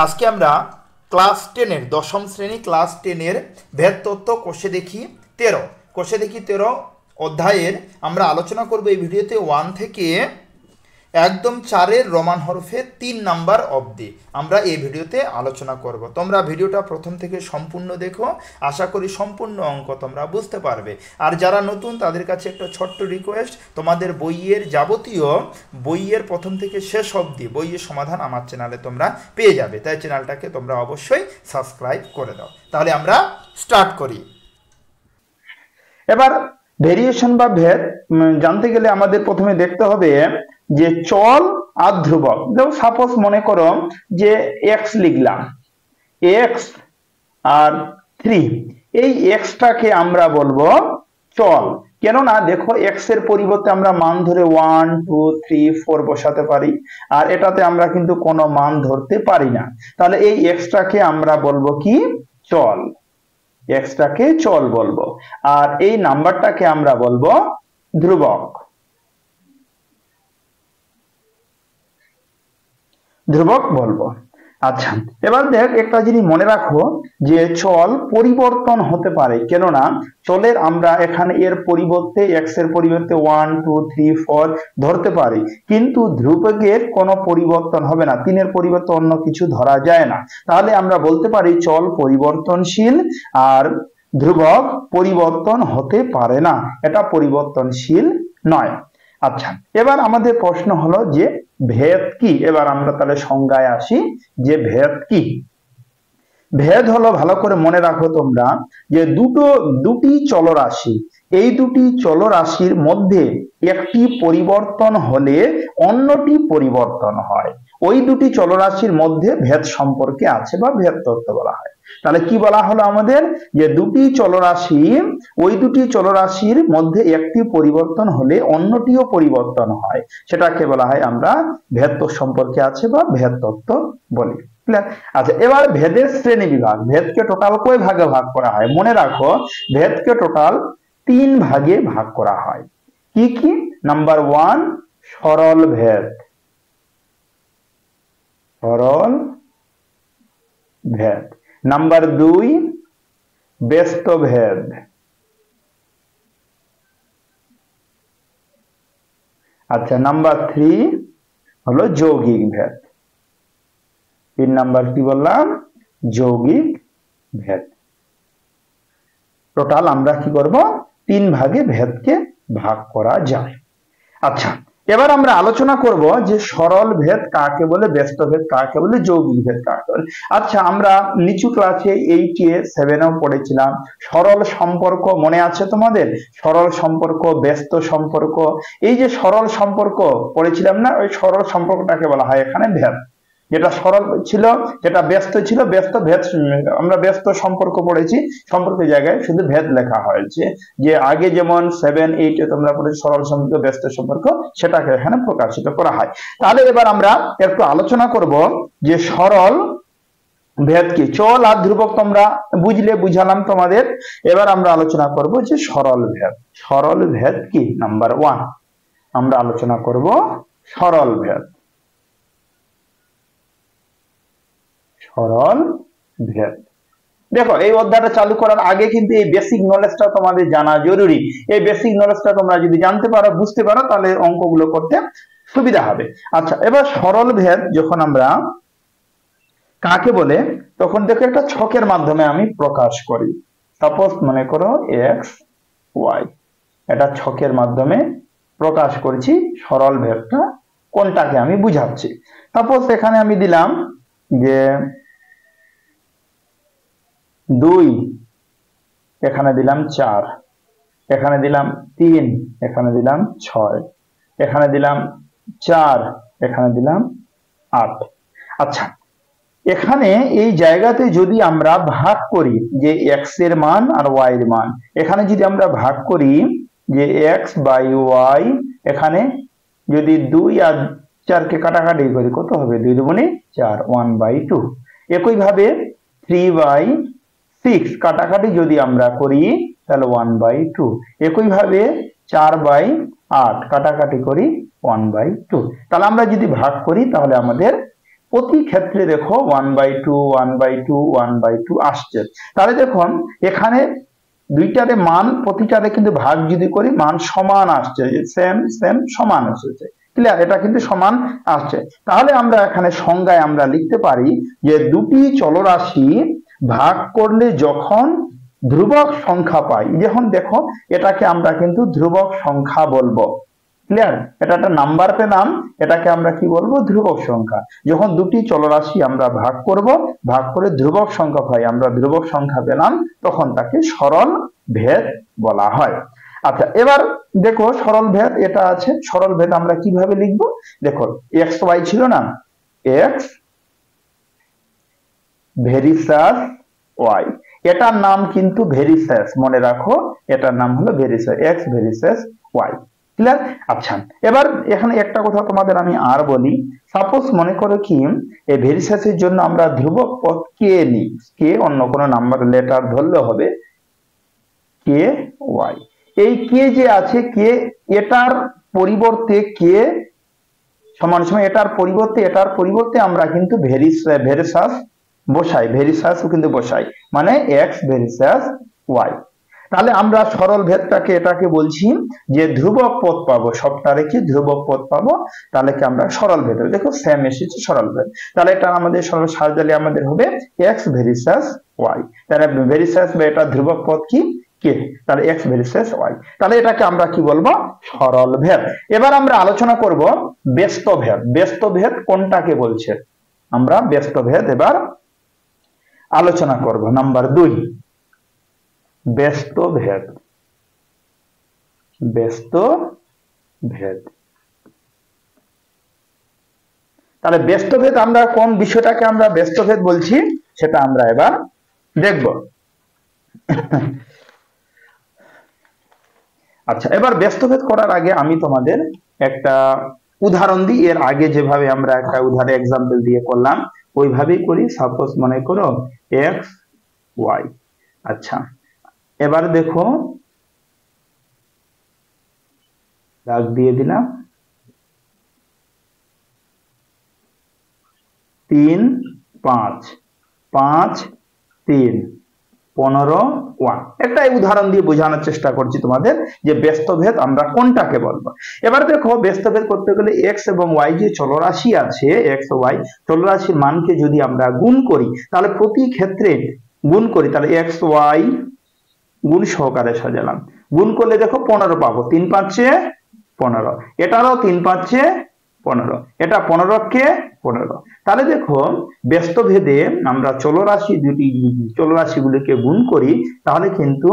আজকে আমরা ক্লাস 10 এর দশম শ্রেণী ক্লাস 10 এর ভেদ তত্ত্ব কোষে দেখি 13 অধ্যায়ের আমরা আলোচনা করব এই ভিডিওতে 1 থেকে একদম 4 এর রোমান হরফে 3 নাম্বার অবধি আমরা এই ভিডিওতে আলোচনা করব। তোমরা ভিডিওটা প্রথম থেকে সম্পূর্ণ দেখো, আশা করি সম্পূর্ণ অঙ্ক তোমরা বুঝতে পারবে। আর যারা নতুন তাদের কাছে একটা ছোট্ট রিকোয়েস্ট, তোমাদের বইয়ের যাবতীয় বইয়ের প্রথম থেকে শেষ অবধি বইয়ের সমাধান আমার চ্যানেলে তোমরা পেয়ে যাবে, তাই চ্যানেলটাকে তোমরা অবশ্যই সাবস্ক্রাইব করে দাও। তাহলে আমরা স্টার্ট করি। এবার ভেরিয়েশন বা ভেদ জানতে গেলে আমাদের প্রথমে দেখতে হবে যে চল আর ধ্রুবক। দেখো সাপোজ মনে করো যে এক্স লিখলাম, এক্স আর 3, এই এক্সটাকে আমরা বলবো চল। কেননা দেখো এক্স এর পরিবর্তে আমরা মান ধরে 1 2 3 4 বসাতে পারি, আর এটাতে আমরা কিন্তু কোনো মান ধরতে পারি না। তাহলে এই এক্সটাকে আমরা বলবো কি? চল। এক্সটাকে চল বলবো, আর এই নাম্বারটাকে আমরা বলবো ধ্রুবক। ধ্রুবক বলবো। আচ্ছা, এবার দেখ একটা জিনিস মনে রাখো যে চল পরিবর্তন হতে পারে, কেননা চলের আমরা এখানে এর পরিবর্তে এক্স এর পরিবর্তে 1 2 3 4 ধরতে পারি, কিন্তু ধ্রুবকের কোনো পরিবর্তন হবে না, 3 এর পরিবর্তে অন্য কিছু ধরা যায় না। তাহলে আমরা বলতে পারি চল পরিবর্তনশীল আর ধ্রুবক পরিবর্তন হতে পারে না, এটা পরিবর্তনশীল নয়। আচ্ছা, এবার আমাদের প্রশ্ন হলো যে ভেদ কি? এবার আমরা তাহলে সংজ্ঞায় আসি যে ভেদ কি। ভেদ হলো, ভালো করে মনে রাখো তোমরা, যে দুটি চলরাশি, এই দুটি চলরাশির মধ্যে একটি পরিবর্তন হলে অন্যটি পরিবর্তন হয়, ওই দুটি চলরাশির মধ্যে ভেদ সম্পর্কে আছে বা ভেদ তত্ত্ব বলা হয়। তাহলে কি বলা হলো আমাদের? যে দুটি চলরাশি, ওই দুটি চলরাশির মধ্যে একটি পরিবর্তন হলে অন্যটিও পরিবর্তন হয়, সেটাকে বলা হয় আমরা ভেদ সম্পর্কে আছে বা ভেদ তত্ত্ব বলি। আচ্ছা, এবার ভেদের শ্রেণী বিভাগ। ভেদকে টোটাল কয় ভাগে ভাগ করা হয়? মনে রাখো ভেদকে টোটাল 3 ভাগে ভাগ করা হয়। কি কি? নাম্বার 1 সরল ভেদ, সরল ভেদ। নাম্বার 2 ব্যস্ত ভেদ। আচ্ছা, নাম্বার 3 হলো যৌগিক ভেদ। 3 নাম্বার কি বললাম? যৌগিক ভেদ। টোটাল আমরা কি করব? 3 ভাগে ভেদকে ভাগ করা যায়। আচ্ছা, এবার আমরা আলোচনা করব যে সরল ভেদ কাকে বলে, ব্যস্ত ভেদ কাকে বলে, যৌগিক ভেদ কাকে বলে। আচ্ছা, আমরা নিচু ক্লাসে 8 এ 7 এও পড়েছিলাম সরল সম্পর্ক, মনে আছে তোমাদের? সরল সম্পর্ক, ব্যস্ত সম্পর্ক। এই যে সরল সম্পর্ক পড়েছিলাম না, ওই সরল সম্পর্কটাকে বলা হয় এখানে ভেদ। যেটা সরল ছিল, যেটা ব্যস্ত ছিল, ব্যস্ত ভেদ। আমরা ব্যস্ত সম্পর্ক পড়েছি, সম্পর্কের জায়গায় শুধু ভেদ লেখা হয়েছে। যে আগে যেমন 7 8 এ তোমরা পড়েছো সরল সম্পর্ক, ব্যস্ত সম্পর্ক, সেটাকে এখানে প্রকাশিত করা হয়। তাহলে এবার আমরা একটু আলোচনা করব যে সরল ভেদ কি। চল আর ধ্রুবক তোমরা বুঝালাম তোমাদের। এবার আমরা আলোচনা করব যে সরল ভেদ। সরল ভেদ কি? নাম্বার 1 আমরা আলোচনা করব সরল ভেদ। সরল ভেদ। দেখো এই অধ্যায়টা চালু করার আগে কিন্তু এই বেসিক নলেজটা তোমাদের জানা জরুরি। এই বেসিক নলেজটা তোমরা যদি জানতে পারো, বুঝতে পারো, তাহলে অঙ্কগুলো করতে সুবিধা হবে। আচ্ছা, এবার সরল ভেদ যখন আমরা কাকে বলে, তখন দেখো একটা ছকের মাধ্যমে আমি প্রকাশ করি। সাপোজ মনে করো এক্স ওয়াই, এটা ছকের মাধ্যমে প্রকাশ করছি সরল ভেদটা কোনটাকে আমি বুঝাচ্ছি। সাপোজ এখানে আমি দিলাম যে 2, এখানে দিলাম 4, এখানে দিলাম 3, এখানে দিলাম 6, এখানে দিলাম 4, এখানে দিলাম 8। আচ্ছা, এখানে এই জায়গাতে যদি আমরা ভাগ করি যে x এর মান আর y এর মান, এখানে যদি আমরা ভাগ করি যে x বাই y, এখানে যদি 2 আর 4 কে কাটাকাটি করি কত হবে? 2 দুগুণে 4, 1/2। একইভাবে 3/6 কাটাকাটি যদি আমরা করি তাহলে 1/2। একইভাবে 4/8 কাটাকাটি করি 1/2। তাহলে আমরা যদি ভাগ করি তাহলে আমাদের প্রতি ক্ষেত্রে দেখো 1/2 1/2 1/2 আসছে। তাহলে দেখুন এখানে দুইটারে মান প্রতিটারে কিন্তু ভাগ যদি করি মান সমান আসছে, সেম সেম সমান এসেছে। ক্লিয়ার? এটা কিন্তু সমান আসছে। তাহলে আমরা এখানে সংজ্ঞায় আমরা লিখতে পারি যে দুটি চলরাশি ভাগ করলে যখন ধ্রুবক সংখ্যা পাই, যখন দেখো এটাকে আমরা কিন্তু ধ্রুবক সংখ্যা বলবো। ক্লিয়ার? এটা একটা নাম্বার পেলাম, এটাকে আমরা কি বলবো? ধ্রুবক সংখ্যা। যখন দুটি চলরাশি আমরা ভাগ করব, ভাগ করে ধ্রুবক সংখ্যা পাই, আমরা ধ্রুবক সংখ্যা পেলাম, তখন তাকে সরল ভেদ বলা হয়। আচ্ছা, এবার দেখো সরল ভেদ এটা আছে। সরল ভেদ আমরা কিভাবে লিখবো? দেখো এক্স ওয়াই ছিল না, এক্স ভেরিসাস ওয়াই, এটার নাম কিন্তু ভেরিসাস, মনে রাখো এটার নাম হলো ভেরিসাস, এক্স ভেরিসাস ওয়াই। ক্লিয়ার? আচ্ছা, এবার এখানে একটা কথা তোমাদের আমি আর বলি। সাপোজ মনে করো কি এই ভেরিসাসের জন্য আমরা ধ্রুবক পদ কে নিই, কে অন্য কোনো নাম্বার লেটার ধরলে হবে, কে ওয়াই। এই কে যে আছে, কে এটার পরিবর্তে কে সমান সমান এটার পরিবর্তে আমরা কিন্তু ভেরিসাস বসাই, ভেরিসাস কিন্তু বসাই, মানে এক্স ভেরিসাস ওয়াই। তাহলে আমরা সরল ভেদটাকে এটাকে বলছি যে ধ্রুবক পদ পাবো, সবটা রেখে ধ্রুবক পদ পাবো, তাহলে কি আমরা সরল ভেদ। দেখো সেম এসেছে সরল ভেদ। তাহলে এটা আমাদের সরল সাজালে আমাদের হবে এক্স ভেরিসাস ওয়াই। তাহলে ভেরিসাস বা এটা ধ্রুবক পদ কি? কে। তাহলে এক্স ভেরিসাস ওয়াই। তাহলে এটাকে আমরা কি বলবো? সরল ভেদ। এবার আমরা আলোচনা করব ব্যস্ত ভেদ। ব্যস্ত ভেদ কোনটাকে বলছে? আমরা ব্যস্ত ভেদ এবার আলোচনা করব। নাম্বার 2, ব্যস্ত ভেদ। ব্যস্ত ভেদ। তাহলে ব্যস্ত ভেদ আমরা কোন বিষয়টাকে আমরা ব্যস্ত ভেদ বলছি সেটা আমরা এবার দেখব। আচ্ছা, এবার ব্যস্ত ভেদ করার আগে আমি তোমাদের একটা উদাহরণ দিই। এর আগে যেভাবে আমরা একটা উদাহরণ এক্সাম্পল দিয়ে করলাম ওইভাবেই করি। সাপোজ মনে করো এক্স ওয়াই। আচ্ছা, এবার দেখো দাগ দিয়ে দিলাম 3 5 5 3 15 1। একটা উদাহরণ দিয়ে বোঝানোর চেষ্টা করছি তোমাদের যে ব্যস্ত ভেদ আমরা কোনটাকে বলবো। এবার দেখো ব্যস্ত ভেদ করতে গেলে এক্স এবং ওয়াই যে চলরাশি আছে, এক্স ও ওয়াই চলরাশির মানকে যদি আমরা গুণ করি, তাহলে প্রতি ক্ষেত্রে গুণ করি, তাহলে এক্স ওয়াই গুণ সহকারে সাজালাম। গুণ করলে দেখো 15 পাবো, 3 5 15, এটারও 3 5 15, এটা 15 কে 15। তাহলে দেখো ব্যস্ত ভেদে আমরা চলরাশিগুলিকে গুণ করি, তাহলে কিন্তু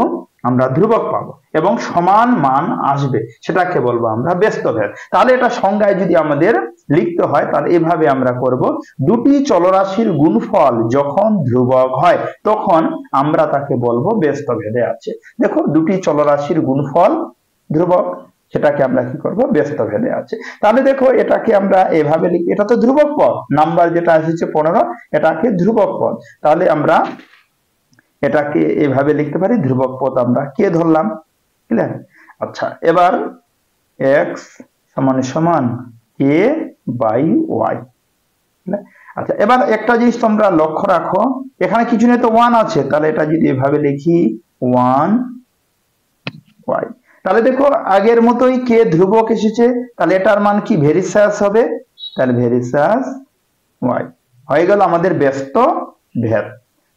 আমরা ধ্রুবক পাবো এবং সমান মান আসবে, সেটাকে বলবো আমরা ব্যস্ত ভেদ। তাহলে এটা সংজ্ঞায় যদি আমাদের লিখতে হয় তাহলে এভাবে আমরা করব, দুটি চলরাশির গুণফল যখন ধ্রুবক হয় তখন আমরা তাকে বলবো ব্যস্ত ভেদে আছে। দেখো দুটি চলরাশির গুণফল ধ্রুবক, সেটাকে আমরা কি করব? ব্যস্ত ভেদে আছে। তাহলে দেখো এটাকে আমরা এভাবে লিখি, এটা তো ধ্রুবক পদ, নাম্বার যেটা এসেছে 15 এটাকে ধ্রুবক পদ, তাহলে আমরা এটাকে এভাবে লিখতে পারি, ধ্রুবক পদ আমরা কে ধরলাম। ক্লিয়ার? আচ্ছা, এবার x সমান সমান a বাই y। আচ্ছা, এবার একটা জিনিস তোমরা লক্ষ্য রাখো, এখানে কিছু নেই তো 1 আছে, তাহলে এটা যদি এভাবে লিখি 1 y, তাহলে দেখো আগের মতোই কে ধ্রুবক এসেছে, তাহলে এটার মান কি? ভেরিসাস হবে, তাহলে ভেরিসাস ওয়াই হয়ে গেল আমাদের ব্যস্ত ভেদ।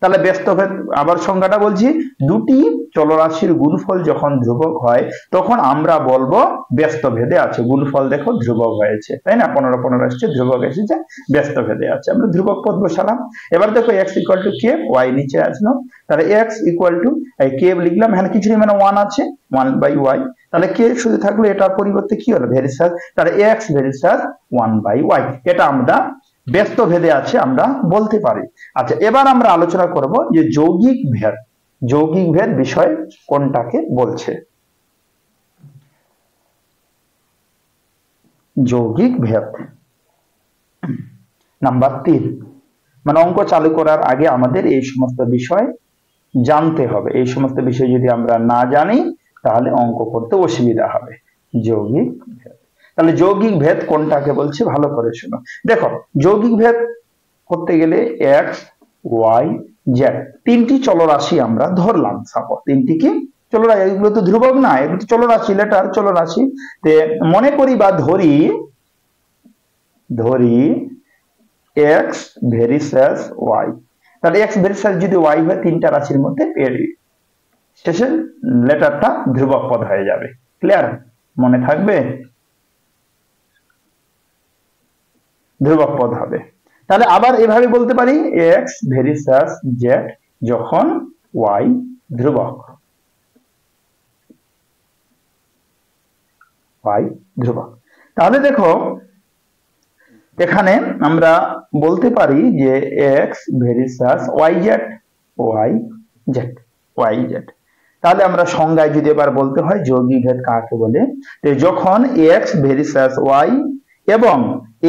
তাহলে ব্যস্ত ভেদ আবার সংজ্ঞাটা বলছি, দুটি চলরাশির গুণফল যখন ধ্রুবক হয় তখন আমরা বলবো ব্যস্ত ভেদে আছে। গুণফল দেখো ধ্রুবক হয়েছে, তাই না? 15 15 এসেছে, ধ্রুবক এসেছে, ব্যস্ত ভেদে আছে। আমরা ধ্রুবক পদ বসালাম। এবার দেখো x equal to K, y নিচে আসলো, তাহলে x ইকুয়াল টু এই কে লিখলাম, এখানে কিছু নেই মানে 1 আছে, 1 বাই y, তাহলে কে শুধু থাকলো, এটার পরিবর্তে কি হলো? ভেরিসাস, তাহলে x ভেরিসাস 1 বাই y। এটা আমরা ব্যস্ত ভেদে আছে আমরা বলতে পারি। আচ্ছা, এবার আমরা আলোচনা করব যে যৌগিক ভেদ। যৌগিক ভেদ বিষয় কোনটাকে বলছে? যৌগিক ভেদ নাম্বার 3, মানে অঙ্ক চালু করার আগে আমাদের এই সমস্ত বিষয় জানতে হবে। এই সমস্ত বিষয় যদি আমরা না জানি তাহলে অঙ্ক করতে অসুবিধা হবে। যৌগিক ভেদ, তাহলে যৌগিক ভেদ কোনটাকে বলছে ভালো করে শোনো। দেখো যৌগিক ভেদ করতে গেলে এক্স ওয়াই জেড তিনটি চলরাশি আমরা ধরলাম। সাপোজ তিনটি কি চলরাশি, এগুলো তো ধ্রুবক না, এগুলো তো চলরাশি, লেটার চলরাশি। মনে করি বা ধরি এক্স ভেরিসাস ওয়াই, তাহলে এক্স ভেরিসাস যদি ওয়াই হয় তিনটা রাশির মধ্যে শেষে লেটারটা ধ্রুবক পদ হয়ে যাবে। ক্লিয়ার? মনে থাকবে, ধ্রুবক পদ হবে। তাহলে আবার এভাবে বলতে পারি এক্স ভেরিসাস জেড যখন ওয়াই ধ্রুবক, ওয়াই ধ্রুবক। তাহলে দেখো এখানে আমরা বলতে পারি যে এক্স ভেরিসাস ওয়াই জেড। তাহলে আমরা সংজ্ঞায় যদি এবার বলতে হয় যৌগিক ভেদ কাকে বলে, যখন এক্স ভেরিসাস ওয়াই এবং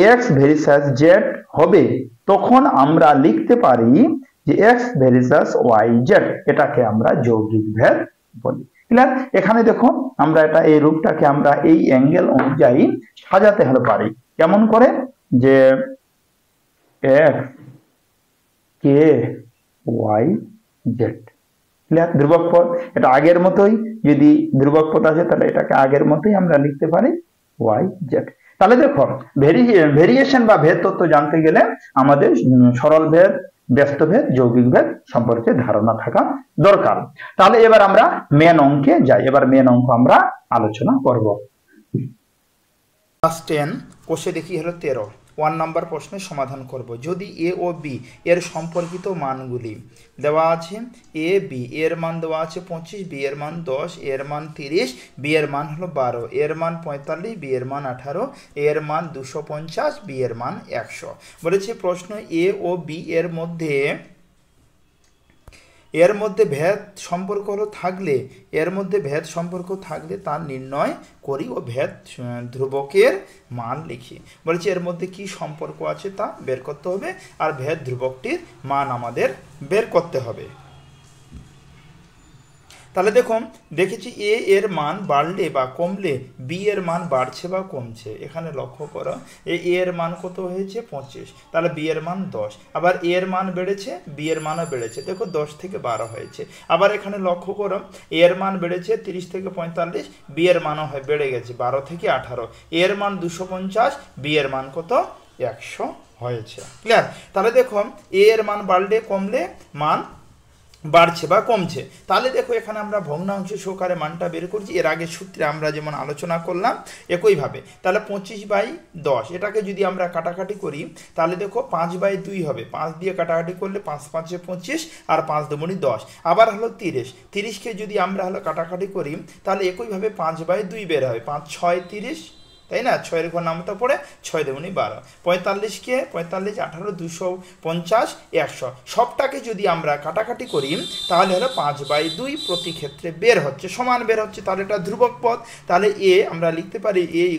এক্স ভেরিসাস জেড হবে তখন আমরা লিখতে পারি যে এক্স ভেরিসাস ওয়াই জেড, এটাকে আমরা যৌগিক ভেদ বলি। ক্লিয়ার? এখানে দেখো আমরা এটা এই রূপটাকে আমরা এই অ্যাঙ্গেল অনুযায়ী সাজাতে হলে পারি। কেমন করে? যে এক্স কে ওয়াই জেড, ক্লিয়ার? ধ্রুবক পদ, এটা আগের মতোই, যদি ধ্রুবক পদ আছে তাহলে এটাকে আগের মতোই আমরা লিখতে পারি ওয়াই জেড। তাহলে দেখো ভেরিয়েশন বা ভেদ তত্ত্ব জানতে গেলে আমাদের সরল ভেদ, ব্যস্ত ভেদ, যৌগিক ভেদ সম্পর্কে ধারণা থাকা দরকার। তাহলে এবার আমরা মেন অঙ্কে যাই। এবার মেন অঙ্ক আমরা আলোচনা করব। ক্লাস 10 কোষে দেখি হলো 13 1 নম্বর প্রশ্নের সমাধান করব। যদি এ ও বি এর সম্পর্কিত মানগুলি দেওয়া আছে, এ বি এর মান দেওয়া আছে 25, বি এর মান 10, এর মান 30, বি এর মান হলো 12, এর মান 45, বি এর মান 18, এর মান 250, বি এর মান 100। বলেছে প্রশ্ন এ ও বি এর মধ্যে ভেদ সম্পর্ক থাকলে তার নির্ণয় করি ও ভেদ ধ্রুবকের মান লিখি। বলেছে এর মধ্যে কি সম্পর্ক আছে তা বের করতে হবে আর ভেদ ধ্রুবকটির মান আমাদের বের করতে হবে। তাহলে দেখুন দেখেছি এ এর মান বাড়লে বা কমলে বি এর মান বাড়ছে বা কমছে। এখানে লক্ষ্য করো এ এর মান কত হয়েছে 25, তাহলে বি এর মান 10। আবার এ এর মান বেড়েছে, বি এর মানও বেড়েছে, দেখো 10 থেকে 12 হয়েছে। আবার এখানে লক্ষ্য করো এ এর মান বেড়েছে 30 থেকে 45, বি এর মানও বেড়ে গেছে 12 থেকে 18, এর মান 250, বি এর মান কত 100 হয়েছে। ক্লিয়ার? তাহলে দেখো এ এর মান বাড়লে কমলে মান বাড়ছে বা কমছে। তাহলে দেখো এখানে আমরা ভগ্নাংশ সহকারে মানটা বের করছি। এর আগে সূত্রে আমরা যেমন আলোচনা করলাম একইভাবে। তাহলে 25/10 এটাকে যদি আমরা কাটাকাটি করি তাহলে দেখো 5/2 হবে, 5 দিয়ে কাটাকাটি করলে 5 5 25 আর 5 দুগুণে 10। আবার হলো 30কে যদি আমরা কাটাকাটি করি তাহলে একইভাবে 5/2 বের হবে, 5 6 30, তাই না? 6 এর ঘর নামতে পড়ে 6 দুগুণে 12, 45কে 45 18 250 100 সবটাকে যদি আমরা কাটাকাটি করি তাহলে হলো 5/2 প্রতি ক্ষেত্রে বের হচ্ছে, সমান বের হচ্ছে। তাহলে এটা ধ্রুবক পদ। তাহলে এ আমরা লিখতে পারি এ =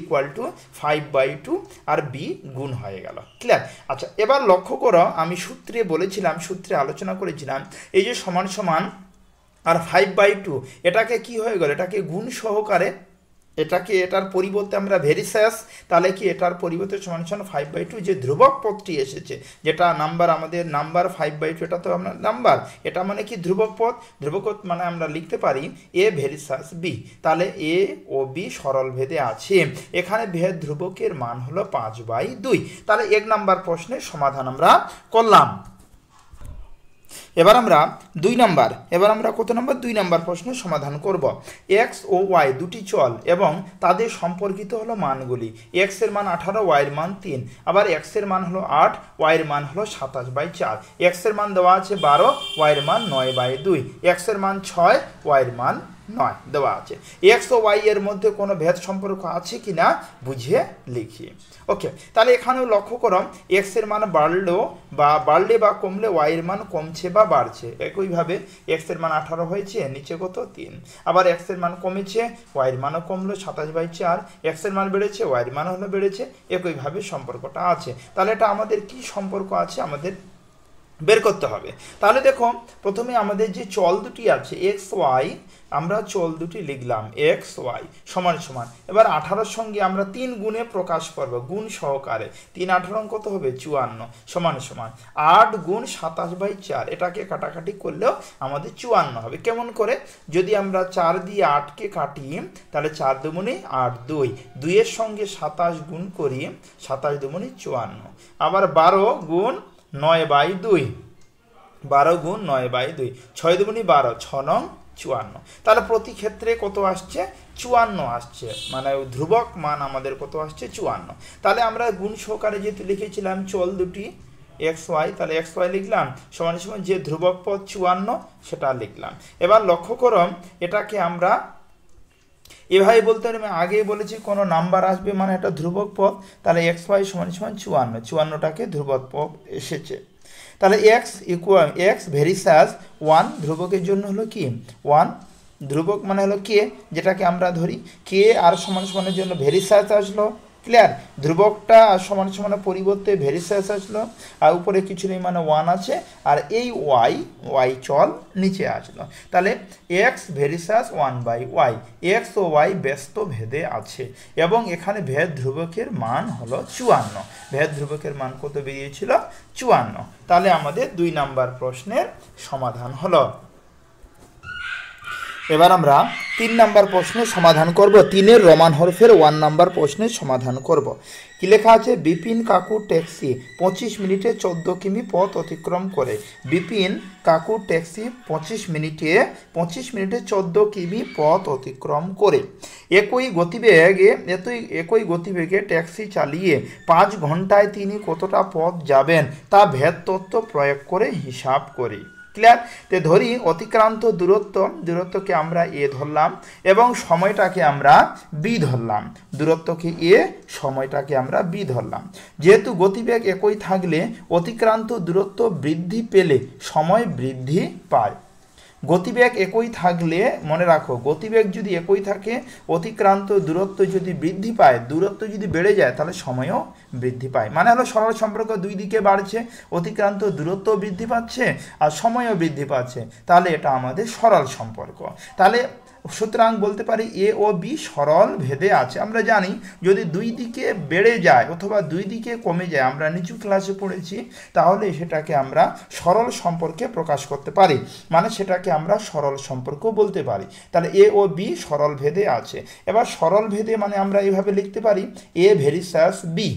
5/2 আর বি গুণ হয়ে গেল। ক্লিয়ার? আচ্ছা এবার লক্ষ্য করো আমি সূত্রে বলেছিলাম, সূত্রে আলোচনা করেছিলাম এই যে সমান সমান আর 5/2 এটাকে কি হয়ে গেল, এটাকে গুণ সহকারে এটার পরিবর্তে আমরা ভেরিসাস, তাহলে কি এটার পরিবর্তে সমান সমান 5/2 যে ধ্রুবক পদটি এসেছে, যেটা নাম্বার আমাদের নাম্বার 5/2 এটা তো আমরা নাম্বার, এটা মানে কি ধ্রুবক পদ। ধ্রুবক পদ মানে আমরা লিখতে পারি এ ভেরিসাস বি। তাহলে এ ও বি সরল ভেদে আছে, এখানে ভেদ ধ্রুবকের মান হলো 5/2। তাহলে 1 নাম্বার প্রশ্নের সমাধান আমরা করলাম। এবার আমরা কত নম্বর 2 নম্বর প্রশ্নের সমাধান করব। এক্স ও ওয়াই দুটি চল এবং তাদের সম্পর্কিত হলো মানগুলি। এক্স এর মান 18, ওয়াই এর মান 3। আবার এক্স এর মান হলো 8, ওয়াই এর মান হলো 27/4। এক্স এর মান দেওয়া আছে 12, ওয়াই এর মান 9/2। এক্স এর মান 6, ওয়াই এর মান 9 দেওয়া আছে। এক্স ও ওয়াই এর মধ্যে কোনো ভেদ সম্পর্ক আছে কিনা বুঝে লিখি। ওকে, তাহলে এখানেও লক্ষ্য করো এক্স এর মান বাড়লে বা কমলে ওয়াই এর মান কমছে বা বাড়ছে। একইভাবে এক্স এর মান 18 হয়েছে, নিচে কত 3। আবার এক্স এর মান কমেছে, ওয়াই এর মানও কমলো 27/4। এক্স এর মান বেড়েছে, ওয়াই এর মান বেড়েছে। একইভাবে সম্পর্কটা আছে। তাহলে এটা আমাদের কি সম্পর্ক আছে, আমাদের বের করতে হবে। তাহলে দেখো প্রথমে আমাদের যে চল দুটি আছে এক্স ওয়াই, আমরা চল দুটি লিখলাম এক্স ওয়াই সমান সমান, এবার 18 সঙ্গে আমরা 3 গুণে প্রকাশ করব, গুণ সহকারে। 3 18 কত হবে 54 সমান সমান 8 গুণ 27/4, এটাকে কাটাকাটি করলেও আমাদের 54 হবে। কেমন করে? যদি আমরা 4 দিয়ে 8কে কাটি তাহলে 4 দুগুণে 8, 2 এর সঙ্গে 27 গুণ করি, 27 দুগুণে 54, আবার 12 গুণ 9/2, 12 গুণ 9/2, 6 দুগুণে 12, 6 নং 54। তাহলে প্রতি ক্ষেত্রে কত আসছে 54 আসছে, মানে ধ্রুবক মান আমাদের কত আসছে 54। তাহলে আমরা গুণ সহকারে যেহেতু লিখেছিলাম চল দুটি এক্স ওয়াই, তাহলে এক্স ওয়াই লিখলাম সমান সমান যে ধ্রুবক পদ 54 সেটা লিখলাম। এবার লক্ষ্য করো এটাকে আমরা এভাবে বলতে পারি, আমি আগেই বলেছি কোনো নাম্বার আসবে মানে এটা ধ্রুবক পদ, তাহলে এক্স ওয়াই সমান সমান 54, 54টাকে ধ্রুবক পদ এসেছে। তাহলে এক্স ইকুয়াল এক্স ভেরিসাস 1, ধ্রুবকের জন্য হলো কি 1, ধ্রুবক মানে হলো কে, যেটাকে আমরা ধরি কে আর সমান সমানের জন্য ভেরিসাস আসলো, ক্লিয়ার। ধ্রুবকটা সমান সমানের পরিবর্তে ভেরিসাস আসলো, আর উপরে কিছু নেই মানে 1 আছে, আর এই ওয়াই চল নিচে আসলো। তাহলে এক্স ভেরিসাস 1/y, এক্স ও ওয়াই ব্যস্ত ভেদে আছে এবং এখানে ভেদ ধ্রুবকের মান হলো 54, ভেদ ধ্রুবকের মান কত বেরিয়েছিল 54। তাহলে আমাদের 2 নাম্বার প্রশ্নের সমাধান হলো। এবার আমরা 3 নাম্বার প্রশ্নের সমাধান করব, 3-এর রোমান হরফের 1 নাম্বার প্রশ্নের সমাধান করব। কি লেখা আছে? বিপিন কাকু ট্যাক্সি 25 মিনিটে 14 কিমি পথ অতিক্রম করে। বিপিন কাকু ট্যাক্সি 25 মিনিটে 14 কিমি পথ অতিক্রম করে। একই গতিবেগে ট্যাক্সি চালিয়ে 5 ঘন্টায় তিনি কতটা পথ যাবেন তা ভেদ তত্ত্ব প্রয়োগ করে হিসাব করি। ক্লিয়ার? তো ধরি অতিক্রান্ত দূরত্বকে আমরা এ ধরলাম এবং সময়টাকে আমরা বি ধরলাম, দূরত্বকে এ, সময়টাকে আমরা বি ধরলাম। যেহেতু গতিবেগ একই থাকলে অতিক্রান্ত দূরত্ব বৃদ্ধি পেলে সময় বৃদ্ধি পায়। গতিবেগ একই থাকলে মনে রাখো, গতিবেগ যদি একই থাকে, অতিক্রান্ত দূরত্ব যদি বৃদ্ধি পায়, দূরত্ব যদি বেড়ে যায় তাহলে সময়ও বৃদ্ধি পায়। মানে হলো সরল সম্পর্ক, দুই দিকে বাড়ছে, অতিক্রান্ত দূরত্ব বৃদ্ধি পাচ্ছে আর সময়ও বৃদ্ধি পাচ্ছে, তাহলে এটা আমাদের সরল সম্পর্ক। তাহলে সুতরাং বলতে পারি এ ও বি সরল ভেদে আছে। আমরা জানি যদি দুই দিকে বেড়ে যায় অথবা দুই দিকে কমে যায়, আমরা নিচু ক্লাসে পড়েছি, তাহলে সেটাকে আমরা সরল সম্পর্কে প্রকাশ করতে পারি, মানে সেটাকে আমরা সরল সম্পর্ক বলতে পারি। তাহলে এ ও বি সরল ভেদে আছে। এবার সরল ভেদে মানে আমরা এইভাবে লিখতে পারি এ ভেরিসাস বি,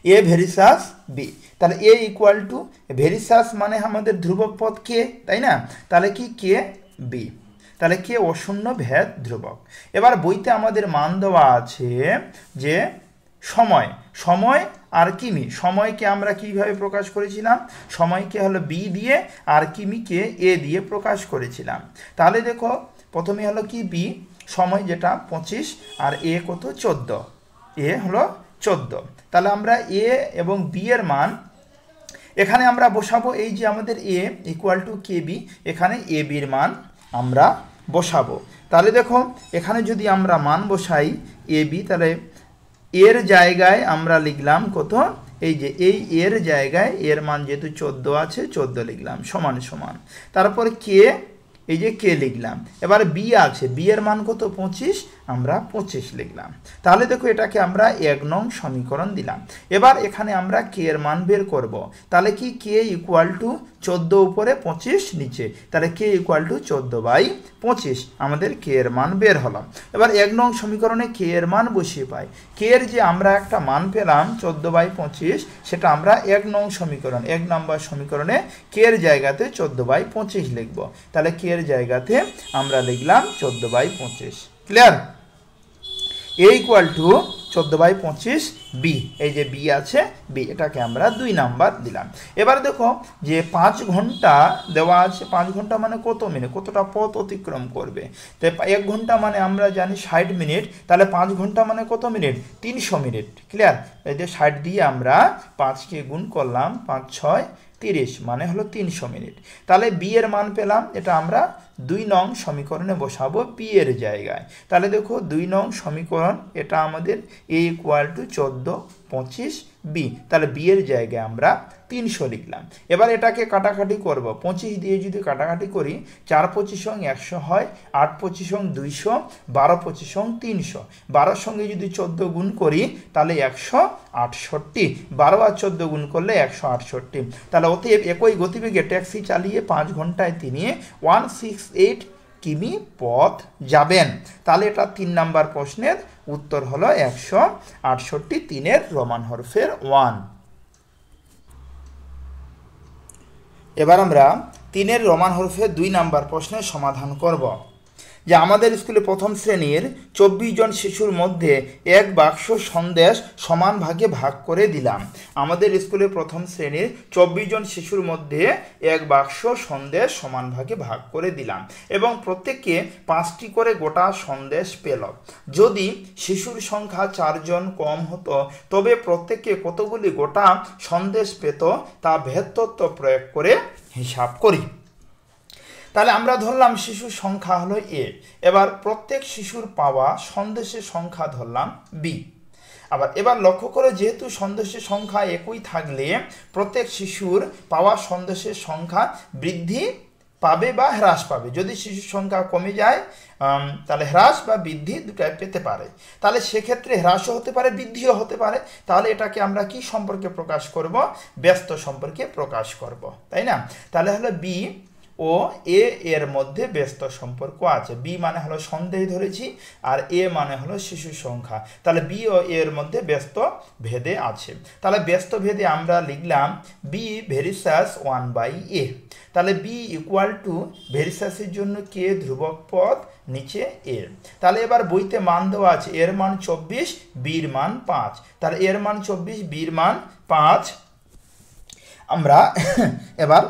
এ ভেরিসাস বি। তাহলে এ ইকুয়াল টু ভেরিসাস মানে আমাদের ধ্রুবক পদ কে, তাই না? তাহলে কি কে বি, তাহলে কে অশূন্য ভেদ ধ্রুবক। এবার বইতে আমাদের মান দেওয়া আছে যে সময় আর কিমি, সময়কে আমরা কিভাবে প্রকাশ করেছিলাম, সময়কে হলো বি দিয়ে আর কিমিকে এ দিয়ে প্রকাশ করেছিলাম। তাহলে দেখো প্রথমে হলো কি বি, সময় যেটা 25 আর এ কত 14, এ হলো 14। তাহলে আমরা এ এবং বি এর মান এখানে আমরা বসাবো, এই যে আমাদের এ ইকুয়াল টু কে বি, এখানে এ বির মান আমরা বসাবো। তাহলে দেখো এখানে যদি আমরা মান বসাই এ বি, তাহলে এর জায়গায় আমরা লিখলাম কত, এই যে এই এর জায়গায় এর মান যেহেতু 14 আছে 14 লিখলাম সমান সমান, তারপর কে, এই যে কে লিখলাম। এবার বি আছে, বি এর মান কত 25, আমরা 25 লিখলাম। তাহলে দেখো এটাকে আমরা 1 নং সমীকরণ দিলাম। এবার এখানে আমরা কে এর মান বের করব। তাহলে কি কে ইকুয়াল টু 14 উপরে 25 নিচে, তাহলে কে ইকুয়াল টু 14/25, আমাদের কে এর মান বের হলাম। এবার 1 নং সমীকরণে কে এর মান বসিয়ে পাই। কে এর যে আমরা একটা মান পেলাম 14/25, সেটা আমরা 1 নং সমীকরণ 1 নম্বর সমীকরণে কে এর জায়গাতে 14/25 লিখব। তাহলে কে এর জায়গাতে আমরা লিখলাম 14/25। Clear? A equal to 14/25 B, এই যে বি আছে বি, এটাকে আমরা 2 নাম্বার দিলাম। এবার দেখো যে 5 ঘন্টা দেওয়া আছে, 5 ঘন্টা মানে কত মিনিট, কতটা পথ অতিক্রম করবে। তো 1 ঘন্টা মানে আমরা জানি 60 মিনিট, তাহলে 5 ঘন্টা মানে কত মিনিট 300 মিনিট। ক্লিয়ার? এই যে 60 দিয়ে আমরা 5কে গুণ করলাম, 5 6 30 মানে হলো 300 মিনিট। তাহলে বি এর মান পেলাম, এটা আমরা 2 নং সমীকরণে বসাবো পি এর জায়গায়। তাহলে দেখো 2 নং সমীকরণ, এটা আমাদের এ ইকুয়াল টু 14/25 বি, তাহলে বি এর জায়গায় আমরা 300 লিখলাম। এবার এটাকে কাটাকাটি করব, 25 দিয়ে যদি কাটাকাটি করি 4 25 100 হয়, 8 25 200, 12 25 300, 12 সঙ্গে যদি 14 গুণ করি তাহলে 168, 12 আর 14 গুণ করলে 168। তাহলে অতএব একই গতিবেগে ট্যাক্সি চালিয়ে 5 ঘন্টায় তিনি 168 কিমি পথ যাবেন। তাহলে এটা 3 নাম্বার প্রশ্নের উত্তর হলো 168, 3-এর রোমান হরফের 1। এবার আমরা 3-এর রোমান হরফের 2 নাম্বার প্রশ্নের সমাধান করব। যে আমাদের স্কুলে প্রথম শ্রেণীর 24 জন শিশুর মধ্যে এক বাক্স সন্দেশ সমান ভাগে ভাগ করে দিলাম। আমাদের স্কুলে প্রথম শ্রেণীর 24 জন শিশুর মধ্যে এক বাক্স সন্দেশ সমান ভাগে ভাগ করে দিলাম এবং প্রত্যেককে 5টি করে গোটা সন্দেশ পেল। যদি শিশুর সংখ্যা 4 জন কম হতো তবে প্রত্যেককে কতগুলি গোটা সন্দেশ পেত তা ভেদতত্ত্ব প্রয়োগ করে হিসাব করি। তাহলে আমরা ধরলাম শিশুর সংখ্যা হলো এ, এবার প্রত্যেক শিশুর পাওয়া সন্দেশের সংখ্যা ধরলাম বি। এবার লক্ষ্য করে যেহেতু সন্দেশের সংখ্যা একই থাকলে প্রত্যেক শিশুর পাওয়া সন্দেশের সংখ্যা বৃদ্ধি পাবে বা হ্রাস পাবে। যদি শিশুর সংখ্যা কমে যায় তাহলে হ্রাস বা বৃদ্ধি দুটাই পেতে পারে। তাহলে সেক্ষেত্রে হ্রাসও হতে পারে বৃদ্ধিও হতে পারে। তাহলে এটাকে আমরা কি সম্পর্কে প্রকাশ করব? ব্যস্ত সম্পর্কে প্রকাশ করব, তাই না? তাহলে হলো বি ও এ এর মধ্যে ব্যস্ত সম্পর্ক আছে। বি মানে হলো সন্দেহ ধরেছি আর এ মানে হলো শিশুর সংখ্যা। তাহলে বি ও এর মধ্যে ব্যস্ত ভেদে আছে। তাহলে ব্যস্ত ভেদে আমরা লিখলাম বি ভেরিসাস 1/a। তাহলে বি ইকুয়াল টু ভেরিসাসের জন্য কে ধ্রুবক পদ, নিচে এ। তাহলে এবার বইতে মান দেওয়া আছে, এর মান 24, বির মান 5। তাহলে এর মান 24, বির মান 5। আমরা এবার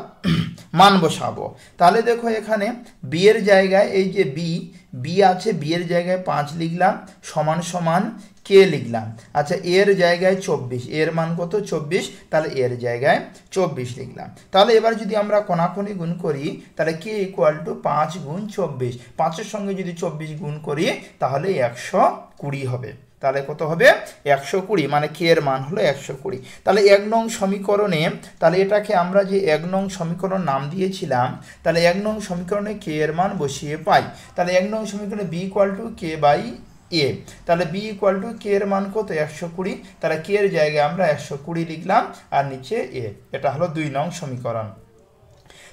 মান বসাবো। তাহলে দেখো এখানে বি এর জায়গায় এই যে বি আছে, বি এর জায়গায় 5 লিখলাম সমান সমান কে লিখলাম। আচ্ছা এর জায়গায় 24, এর মান কত? 24। তাহলে এর জায়গায় 24 লিখলাম। তাহলে এবার যদি আমরা কোনাকুনি গুণ করি তাহলে কে ইকুয়াল টু 5 গুণ 24, 5-এর সঙ্গে যদি 24 গুণ করি তাহলে 120 হবে। তাহলে কত হবে? 120, মানে কে এর মান হলো 120। তাহলে 1 নং সমীকরণে, তাহলে এটাকে আমরা যে 1 নং সমীকরণ নাম দিয়েছিলাম, তাহলে 1 নং সমীকরণে কে এর মান বসিয়ে পাই। তাহলে 1 নং সমীকরণে B equal to K by A. তাহলে বি ইকুয়াল টু কে এর মান কত? 120। তাহলে কে এর জায়গায় আমরা 120 লিখলাম আর নিচে এ। এটা হলো 2 নং সমীকরণ।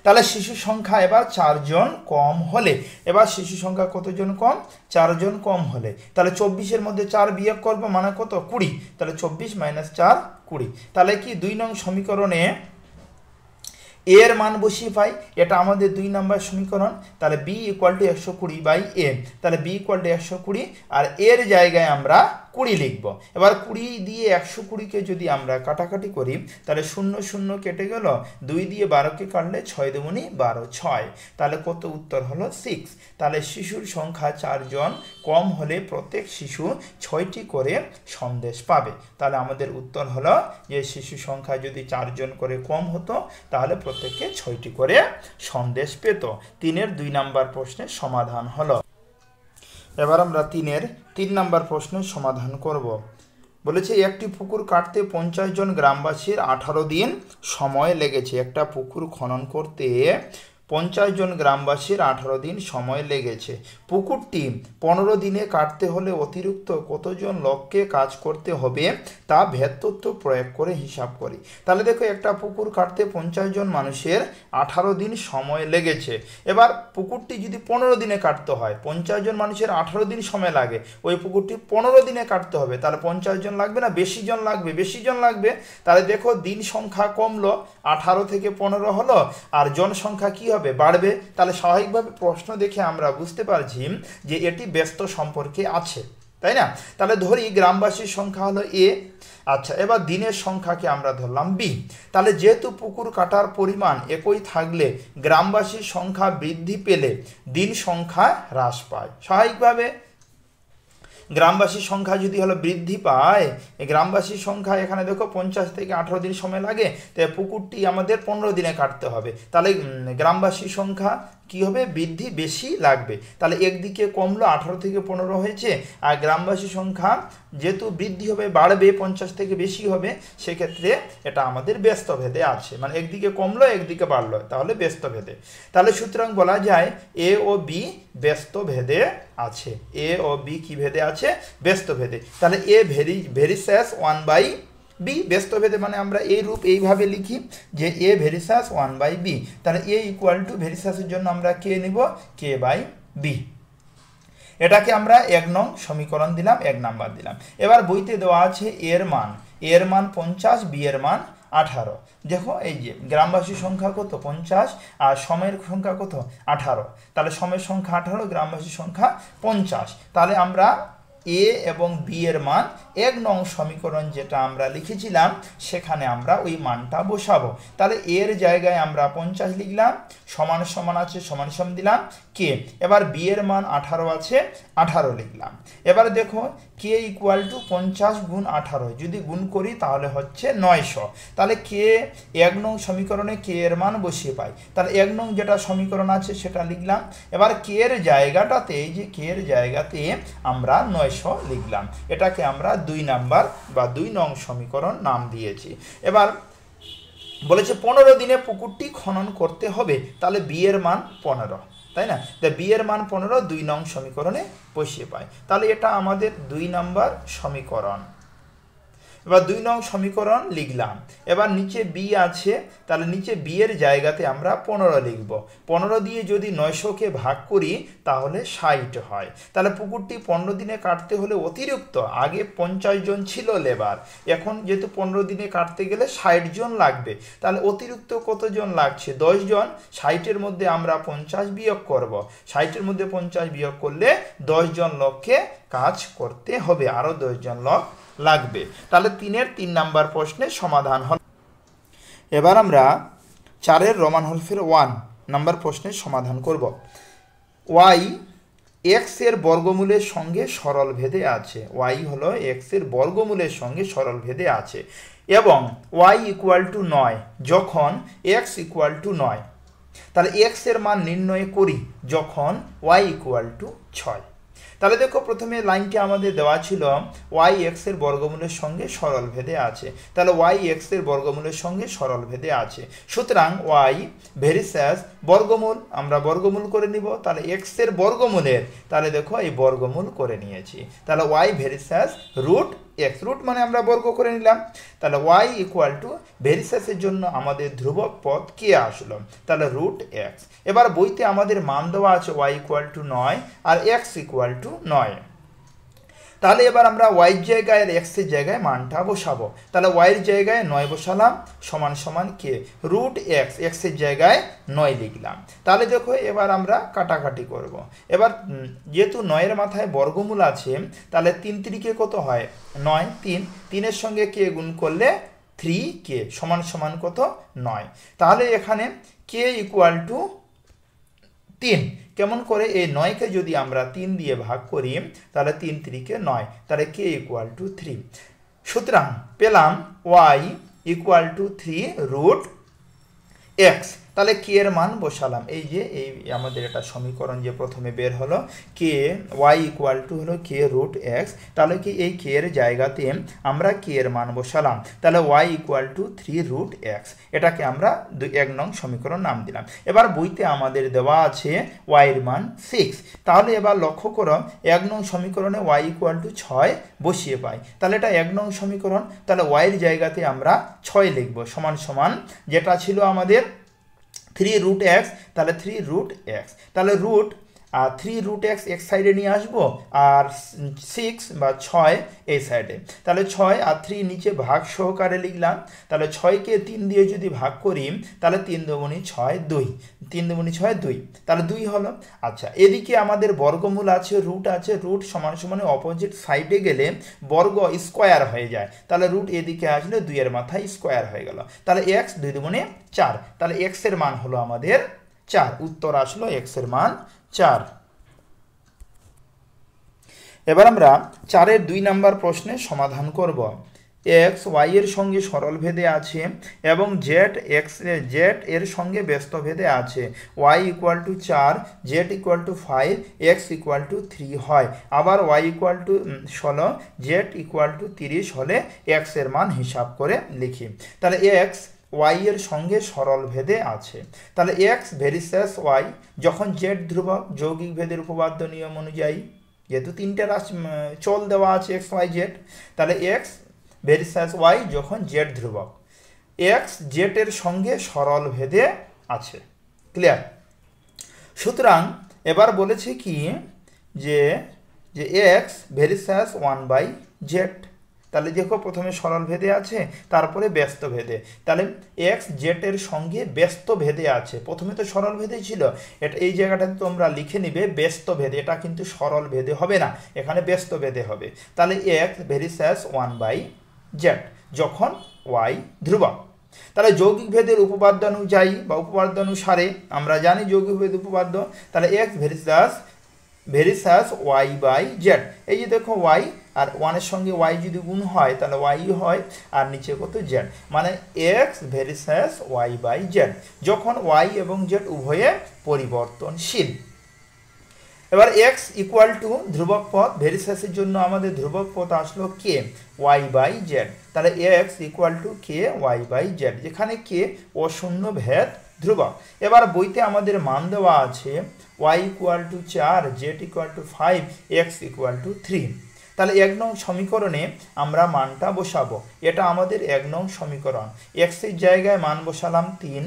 তাহলে শিশু সংখ্যা এবার 4 জন কম হলে, এবার শিশু সংখ্যা কতজন কম? 4 জন কম হলে। তাহলে 24-এর মধ্যে 4 বিয়োগ করবো মানে কত? 20। তাহলে 24 - 4 20। তাহলে কি 2 নং সমীকরণে এর মান বসিয়ে পাই, এটা আমাদের 2 নম্বর সমীকরণ। তাহলে বি ইকুয়াল টু 120/a। তাহলে বি ইকুয়াল টু 120 আর এর জায়গায় আমরা 20 লিখব। এবার 20 দিয়ে 120-কে যদি আমরা কাটাকাটি করি তাহলে 0 0 কেটে গেল, 2 দিয়ে 12-কে কাটলে 6 দুগুণে 12, 6। তাহলে কত? উত্তর হলো 6। তাহলে শিশুর সংখ্যা 4 জন কম হলে প্রত্যেক শিশু 6টি করে সন্দেশ পাবে। তাহলে আমাদের উত্তর হলো যে শিশু সংখ্যা যদি 4 জন করে কম হতো তাহলে প্রত্যেককে 6টি করে সন্দেশ পেত। 3-এর 2 নম্বর প্রশ্নের সমাধান হলো। এবার আমরা 3-এর 3 নম্বর প্রশ্নের সমাধান করব। বলেছে একটি পুকুর কাটতে 50 জন গ্রামবাসীর 18 দিন সময় লেগেছে। একটা পুকুর খনন করতে 50 জন গ্রামবাসীর 18 দিন সময় লেগেছে। পুকুরটি 15 দিনে কাটতে হলে অতিরিক্ত কতজন লোককে কাজ করতে হবে তা ভেদতত্ত্ব প্রয়োগ করে হিসাব করি। তাহলে দেখো একটা পুকুর কাটতে 50 জন মানুষের 18 দিন সময় লেগেছে। এবার পুকুরটি যদি 15 দিনে কাটতে হয়, 50 জন মানুষের 18 দিন সময় লাগে, ওই পুকুরটি 15 দিনে কাটতে হবে, তাহলে 50 জন লাগবে না বেশি জন লাগবে? বেশি জন লাগবে। তাহলে দেখো দিন সংখ্যা কমলো, 18 থেকে 15 হলো, আর জনসংখ্যা কি হবে? বাড়বে। তাহলে স্বাভাবিকভাবে প্রশ্ন দেখে আমরা বুঝতে পারছি যে এটি ব্যস্ত সম্পর্কে আছে, তাই না? তাহলে ধরি গ্রামবাসীর সংখ্যা হলো এ। আচ্ছা এবার দিনের সংখ্যাকে আমরা ধরলাম বি। তাহলে যেহেতু পুকুর কাটার পরিমাণ একই থাকলে গ্রামবাসীর সংখ্যা বৃদ্ধি পেলে দিন সংখ্যা হ্রাস পায়। স্বাভাবিকভাবে গ্রামবাসীর সংখ্যা যদি হলো বৃদ্ধি পায়, গ্রামবাসীর সংখ্যা এখানে দেখো 50 থেকে 18 দিন সময় লাগে, তাই পুকুরটি আমাদের 15 দিনে কাটতে হবে। তাহলে গ্রামবাসীর সংখ্যা কি হবে বৃদ্ধি বেশি লাগবে। তাহলে একদিকে কমলো 18 থেকে 15 হয়েছে, আর গ্রামবাসী সংখ্যা যেহেতু বৃদ্ধি হবে বাড়বে 50 থেকে বেশি হবে, সেক্ষেত্রে এটা আমাদের ব্যস্ত ভেদে আছে, মানে একদিকে কমলো একদিকে বাড়লো, তাহলে ব্যস্ত ভেদে। তাহলে সুতরাং বলা যায় এ ও বি ব্যস্ত ভেদে আছে। এ ও বি কি ভেদে আছে? ব্যস্ত ভেদে। তাহলে এ ভেরিসাস 1/b ব্যস্ত ভেদে, মানে আমরা এই রূপ এইভাবে লিখি যে এ ভেরিসাস 1/b। তাহলে এ ইকুয়াল টু ভেরিসাসের জন্য আমরা কে নিব? k/b। এটাকে আমরা 1 নং সমীকরণ দিলাম, 1 নাম্বার দিলাম। এবার বইতে দেওয়া আছে এর মান 50, বি এর মান 18। দেখো এই যে গ্রামবাসী সংখ্যা কত? 50, আর সময়ের সংখ্যা কত? 18। তাহলে সময়ের সংখ্যা 18, গ্রামবাসী সংখ্যা 50। তাহলে আমরা এ এবং বি এর মান 1 নং সমীকরণ যেটা আমরা লিখেছিলাম সেখানে আমরা ওই মানটা বসাবো। তাহলে এর জায়গায় আমরা 50 লিখলাম, সমান সমান আছে সমান সমান দিলাম কে। এবার বি এর মান 18 আছে, 18 লিখলাম। এবার দেখো কে ইকুয়াল টু 50 গুণ 18, যদি গুণ করি তাহলে হচ্ছে 900। তাহলে কে 1 নং সমীকরণে কে এর মান বসিয়ে পাই। তাহলে 1 নং যেটা সমীকরণ আছে সেটা লিখলাম। এবার কে এর জায়গাটাতে, এই যে কে এর জায়গাতে আমরা 900 লিখলাম। এটাকে আমরা 2 নাম্বার বা 2 নং সমীকরণ নাম দিয়েছি। এবার বলেছে 15 দিনে পুকুরটি খনন করতে হবে, তাহলে বি এর মান 15, তাই না? বি এর মান 15 2 নং সমীকরণে বসিয়ে পাই। তাহলে এটা আমাদের 2 নাম্বার সমীকরণ। এবার 2 নং সমীকরণ লিখলাম। এবার নিচে বি আছে, তাহলে নিচে বি এর জায়গাতে আমরা 15 লিখব। 15 দিয়ে যদি 900কে ভাগ করি তাহলে 60 হয়। তাহলে পুকুরটি 15 দিনে কাটতে হলে অতিরিক্ত, আগে 50 জন ছিল লেবার, এখন যেহেতু 15 দিনে কাটতে গেলে 60 জন লাগবে। তাহলে অতিরিক্ত কতজন লাগছে? 10 জন। 60-এর মধ্যে আমরা 50 বিয়োগ করব। 60-এর মধ্যে 50 বিয়োগ করলে 10 জন লোককে কাজ করতে হবে, আরও 10 জন লোক লাগবে। তাহলে 3-এর 3 নাম্বার প্রশ্নের সমাধান হল। এবার আমরা 4-এর রোমান হরফের 1 নাম্বার প্রশ্নের সমাধান করব। y x এর বর্গমূলের সঙ্গে সরল ভেদে আছে। y হলো x এর বর্গমূলের সঙ্গে সরল ভেদে আছে এবং y ইকুয়াল টু 9 যখন x ইকুয়াল টু 9। তাহলে x এর মান নির্ণয় করি যখন y ইকুয়াল টু 6। তাহলে দেখো প্রথমে লাইনটি আমাদের দেওয়া ছিল y x এর বর্গমূলের সঙ্গে সরল ভেদে আছে। তাহলে y x এর বর্গমূলের সঙ্গে সরল ভেদে আছে, সুতরাং y ভেরিসাস বর্গমূল, আমরা বর্গমূল করে নিব। তাহলে x এর বর্গমূলের, তাহলে দেখো এই বর্গমূল করে নিয়েছি। তাহলে y ভেরিসাস রুট x, রুট মানে আমরা বর্গ করে নিলাম। তাহলে y ইকুয়াল টু ভেরিসাসের জন্য আমাদের ধ্রুবক পদ কে আসলো, তাহলে রুট x। এবার বইতে আমাদের মান দেওয়া আছে y ইকুয়াল টু 9 আর x ইকুয়াল টু 9। তাহলে এবার আমরা y এর জায়গায় আর x এর জায়গায় মানটা বসাবো। তাহলে y এর জায়গায় 9 বসালাম, সমান সমান কে রুট x, x এর জায়গায় 9 লিখলাম। তাহলে দেখো এবার আমরা কাটাকাটি করব। এবার যেহেতু 9 এর মাথায় বর্গমূল আছে, তাহলে 3 3 কত হয়? 9। 3 এর সঙ্গে কে গুণ করলে 3k সমান সমান কত? 9। তাহলে এখানে k ইকুয়াল টু 3। কেমন করে? এই 9কে যদি আমরা 3 দিয়ে ভাগ করি তাহলে 3 3 9, তাহলে k ইকুয়াল টু 3। সুতরাং পেলাম y equal to 3 root x। তাহলে k এর মান বসালাম, এই যে এই আমাদের একটা সমীকরণ যে প্রথমে বের হলো k y ইকুয়াল টু হলো k রুট x। তাহলে কি এই k এর জায়গাতে আমরা k এর মান বসালাম। তাহলে y equal to 3 root x, এটাকে আমরা 1 নং সমীকরণ নাম দিলাম। এবার বইতে আমাদের দেওয়া আছে y এর মান 6। তাহলে এবার লক্ষ্য করো 1 নং সমীকরণে y ইকুয়াল টু 6 বসিয়ে পাই। তাহলে এটা 1 নং সমীকরণ। তাহলে y এর জায়গাতে আমরা 6 লিখব, সমান সমান যেটা ছিল আমাদের 3 রুট x, তাহলে 3 রুট x। তাহলে রুট 3 রুট x এক সাইডে নিয়ে আসবো আর 6 বা 6 এই সাইডে। তাহলে 6 আর 3 নিচে ভাগ সহকারে লিখলাম। তাহলে 6কে 3 দিয়ে যদি ভাগ করি তাহলে 3 দুগুণে 6 2, 3 দুগুণে 6 2, তাহলে 2 হলো। আচ্ছা, এদিকে আমাদের বর্গমূল আছে, রুট আছে, রুট সমান সমানে অপোজিট সাইডে গেলে বর্গ স্কোয়ার হয়ে যায়। তাহলে রুট এদিকে আসলে 2 এর মাথায় স্কোয়ার হয়ে গেল। তাহলে x 2 দুগুণে 4, তাহলে x এর মান হলো আমাদের 4। উত্তর আসলো x এর মান 4। এবার আমরা 4-এর 2 নাম্বার প্রশ্নের সমাধান করব। এক্স ওয়াই এর সঙ্গে সরল ভেদে আছে এবং জেড এর সঙ্গে ব্যস্ত ভেদে আছে, Y equal to 4, Z equal to 5, X equal to 3 হয়। আবার Y equal to 16, Z equal to 30 হলে এক্স এর মান হিসাব করে লিখি। তাহলে এক্স ওয়াই এর সঙ্গে সরল ভেদে আছে, তাহলে এক্স ভেরিসেস ওয়াই যখন জেড ধ্রুবক যৌগিক ভেদের উপপাদ্য নিয়ম অনুযায়ী, যেহেতু তিনটে চল দেওয়া আছে এক্স ওয়াই জেড, তাহলে এক্স ভেরিসেস ওয়াই যখন জেড ধ্রুবক, এক্স জেড এর সঙ্গে সরল ভেদে আছে। ক্লিয়ার? সুতরাং এবার বলেছে কি যে এক্স ভেরিসেস 1/z, তাহলে দেখো প্রথমে সরল ভেদে আছে, তারপরে ব্যস্ত ভেদে, তাহলে এক্স জেড এর সঙ্গে ব্যস্ত ভেদে আছে। প্রথমে তো সরল ভেদে ছিল, এটা এই জায়গাটাতে তোমরা লিখে নিবে ব্যস্ত ভেদে, এটা কিন্তু সরল ভেদে হবে না, এখানে ব্যস্ত ভেদে হবে। তাহলে এক্স ভেরিসেস 1/z যখন ওয়াই ধ্রুবক, তাহলে যৌগিক ভেদের উপপাদ্য অনুযায়ী বা উপপাদ্য অনুসারে আমরা জানি যৌগিক ভেদ উপপাদ্য, তাহলে এক্স ভেরিসেস y/z, এই যে দেখো y আর 1 এর সঙ্গে y যদি গুণ হয় তাহলে y হয়, আর নিচে কত z, মানে x ভেরিসেস y/z যখন y এবং z উভয়ে পরিবর্তনশীল। এবার x ইকুয়াল টু ধ্রুবক পদ, ভেরিসেসের জন্য আমাদের ধ্রুবক পদ আসলো k y/z, তাহলে x equal two k y/z, যেখানে k অশূন্য ভেদ ধ্রুবক। এবার বইতে আমাদের মান দেওয়া আছে y equal to 4, z equal to 5, x equal to 3। তাহলে 1 নং সমীকরণে আমরা মানটা বসাবো, এটা আমাদের 1 নং সমীকরণ। x এর জায়গায় মান বসালাম 3,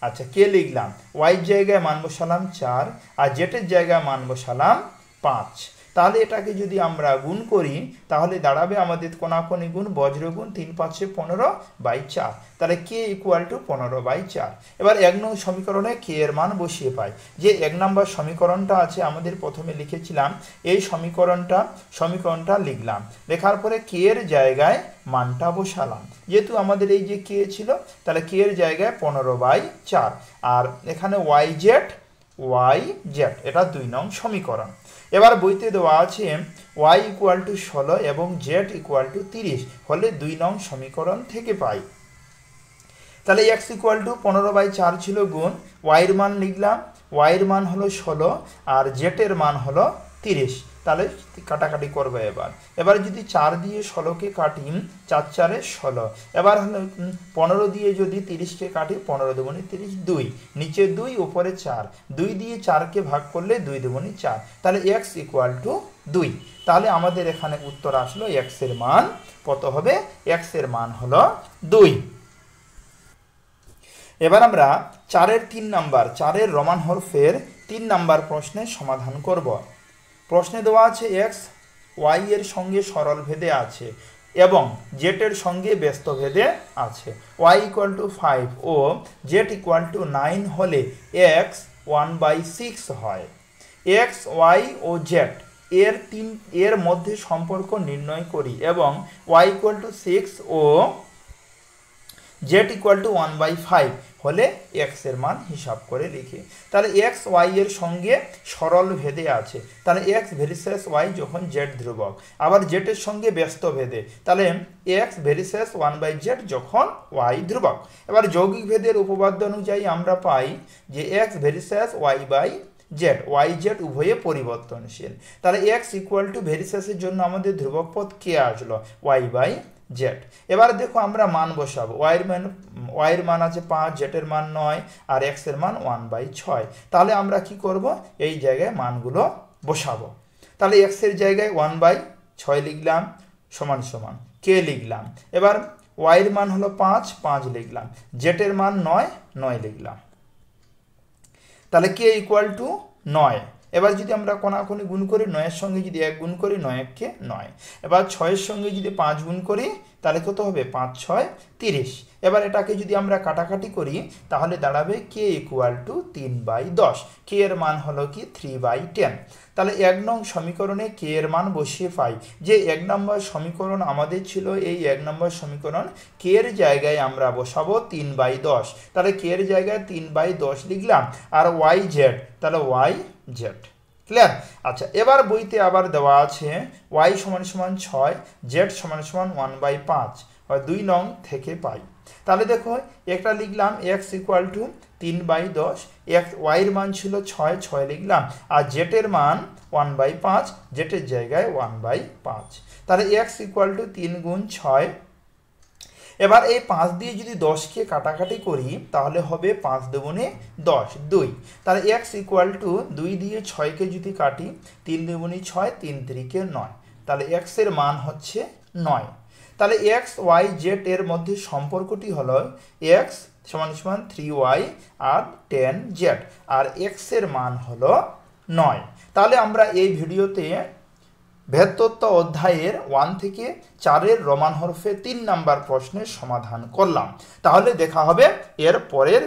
আচ্ছা কে লিখলাম, y এর জায়গায় মান বসালাম 4, আর z এর জায়গায় মান বসালাম 5। তাহলে এটাকে যদি আমরা গুণ করি তাহলে দাঁড়াবে আমাদের কোনাকুনি গুণ বজ্রগুণ 3 5 15/4, তাহলে k ইকুয়াল টু 15/4। এবার 1 নং সমীকরণে k এর মান বসিয়ে পাই, যে 1 নম্বর সমীকরণটা আছে আমাদের প্রথমে লিখেছিলাম, এই সমীকরণটা লিখলাম, লেখার পরে k এর জায়গায় মানটা বসালাম, যেহেতু আমাদের এই যে k ছিল তাহলে k এর জায়গায় 15/4, আর এখানে yz এটা 2 নং সমীকরণ। এবার বইতে দেওয়া আছে y ইকুয়াল টু 16 এবং z ইকুয়াল টু 30 হলে 2 নং সমীকরণ থেকে পাই। তাহলে x ইকুয়াল টু 15/4 ছিল গুণ y এর মান লিখলাম, y এর মান হলো 16 আর z এর মান হলো 30, তাহলে কাটাকাটি করবে। এবার যদি 4 দিয়ে 16কে কাটি, 4 4 16, এবার হলো 15 দিয়ে যদি 30কে কাটি, 15 দুগুণে 30 2, নিচে 2 উপরে 4, 2 দিয়ে 4কে ভাগ করলে 2 দুগুণে 4, তাহলে x ইকুয়াল টু 2। তাহলে আমাদের এখানে উত্তর আসলো x এর মান কত হবে, x এর মান হলো 2। এবার আমরা 4 এর রোমান হরফের 3 নাম্বার প্রশ্নের সমাধান করব। প্রশ্নে দেওয়া আছে x y এর সঙ্গে সরল ভেদে আছে এবং z এর সঙ্গে ব্যস্ত ভেদে আছে, y ইকুয়াল টু 5 ও z ইকুয়াল টু 9 হলে x 1/6 হয়। x y ও z এর মধ্যে সম্পর্ক নির্ণয় করি এবং y ইকুয়াল টু 6 ও z ইকুয়াল টু 1/5 হলে x এর মান হিসাব করে লিখি। তাহলে x y এর সঙ্গে সরল ভেদে আছে, তাহলে x ভেরিসেস y যখন z ধ্রুবক, আবার z এর সঙ্গে ব্যস্ত ভেদে, তাহলে x ভেরিসেস 1/z যখন y ধ্রুবক। এবার যৌগিক ভেদের উপপাদ্য অনুযায়ী আমরা পাই যে x ভেরিসেস y/z yz উভয়ে পরিবর্তনশীল, তাহলে x ইকুয়াল টু ভেরিসেসের জন্য আমাদের ধ্রুবক পদ k আসলো y/z। এবার দেখো আমরা মান বসাবো, y এর মান আছে 5, z এর মান 9 আর x এর মান 1/6, তাহলে আমরা কি করব, এই জায়গায় মানগুলো বসাবো। তাহলে x এর জায়গায় 1/6 লিখলাম সমান সমান k লিখলাম, এবার y এর মান হলো 5 লিখলাম, z এর মান 9 লিখলাম, তাহলে k ইকুয়াল টু 9। এবার যদি আমরা কোনাকুনি গুণ করি, 9 এর সঙ্গে যদি 1 গুণ করি 9 কে 9, এবার 6 এর সঙ্গে যদি 5 গুণ করি তাহলে কত হবে, 5 6 30। এবার এটাকে যদি আমরা কাটাকাটি করি তাহলে দাঁড়াবে k ইকুয়াল টু 3/10, k এর মান হলো কি 3/10। তাহলে 1 নং সমীকরণে k এর মান বসিয়ে পাই, যে 1 নম্বর সমীকরণ আমাদের ছিল এই 1 নম্বর সমীকরণ, k এর জায়গায় আমরা বসাবো 3/10, তাহলে k এর জায়গায় 3/10 লিখলাম, আর yz তাহলে yz। ক্লিয়ার? আচ্ছা, এবার বইতে আবার দেওয়া আছে y সমান সমান 6, z সমান সমান 1/5, 2 নং থেকে পাই। তাহলে দেখো একটা লিখলাম x ইকুয়াল টু 3/10, ওয়াইয়ের মান ছিল 6 লিখলাম, আর জেটের মান 1/5, জেটের জায়গায় 1/5। তাহলে x ইকুয়াল টু 3 গুণ 6। এবার এই 5 দিয়ে যদি 10কে কাটাকাটি করি তাহলে হবে 5 দুগুণে 10, 2। তাহলে x ইকুয়াল টু 2 দিয়ে 6কে যদি কাটি 3 দুগুণে 6, 3 3কে 9। তাহলে x এর মান হচ্ছে 9। তাহলে x y z এর মধ্যে সম্পর্কটি হলো x সমান সমান 3y আর 10z, আর x এর মান হলো 9। তাহলে আমরা এই ভিডিওতে ভেদতত্ত্ব অধ্যায়ের 1 থেকে 4 রোমান হরফে 3 নাম্বার প্রশ্নের সমাধান করলাম। তাহলে দেখা হবে এর পরের